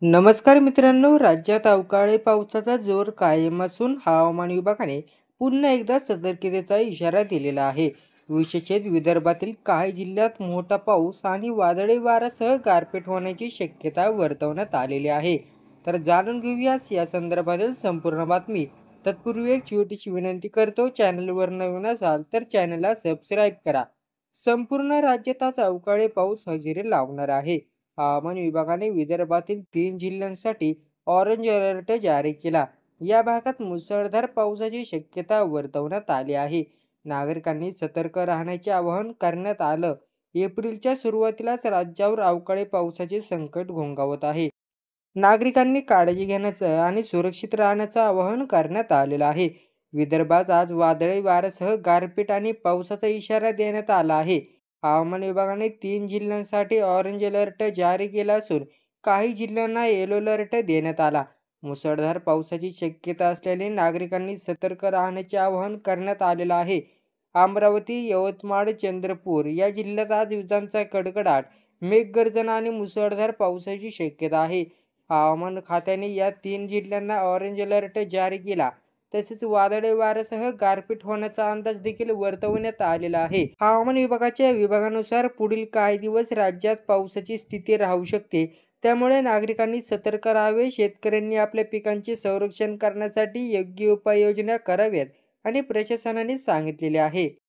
नमस्कार मित्रांनो, राज्यात अवकाळी पावसाचा जोर कायम असून हवामान विभागाने पुन्हा एकदा सतर्कतेचा इशारा दिलेला आहे. विशेषतः विदर्भातील काही जिल्ह्यात मोठा पाऊस आणि वादळी वाऱ्यासह गारपीट होण्याची शक्यता वर्तवण्यात आलेली आहे. तर जाणून घेऊया या संदर्भातील संपूर्ण बातमी. तत्पूर्वी एक छोटीशी विनंती करतो, चॅनलवर नवीन असाल तर चॅनलला सबस्क्राईब करा. संपूर्ण राज्यात आज अवकाळी पाऊस हजेरी लावणार आहे. हवामान विभागाने विदर्भातील 3 जिल्ह्यांसाठी ऑरेंज अलर्ट जारी केला. या भागात मुसळधार पावसाची शक्यता वर्तवण्यात आली आहे. नागरिकांनी सतर्क राहण्याचे आवाहन करण्यात आलं. एप्रिलच्या सुरुवातीलाच राज्यावर अवकाळी पावसाचे संकट घोंगावत आहे. नागरिकांनी काळजी घेण्याचं आणि सुरक्षित राहण्याचं आवाहन करण्यात आलेलं आहे. विदर्भात आज वादळी वाऱ्यासह गारपीट आणि पावसाचा इशारा देण्यात आला आहे. हवामान विभागाने 3 जिल्ह्यांसाठी ऑरेंज अलर्ट जारी केला असून काही जिल्ह्यांना येलो अलर्ट देण्यात आला. मुसळधार पावसाची शक्यता असलेल्या नागरिकांनी सतर्क राहण्याचे आवाहन करण्यात आलेलं आहे. अमरावती, यवतमाळ, चंद्रपूर या जिल्ह्यात आज विजांचा कडकडाट, मेघगर्जना आणि मुसळधार पावसाची शक्यता आहे. हवामान खात्याने या 3 जिल्ह्यांना ऑरेंज अलर्ट जारी केला. तसेच वादळी वाऱ्यासह गारपीट होण्याचा अंदाज देखील वर्तवण्यात आलेला आहे. हवामान विभागाच्या विभागानुसार पुढील काही दिवस राज्यात पावसाची स्थिती राहू शकते. त्यामुळे नागरिकांनी सतर्क राहावे. शेतकऱ्यांनी आपल्या पिकांचे संरक्षण करण्यासाठी योग्य उपाययोजना कराव्यात आणि प्रशासनाने सांगितलेले आहे.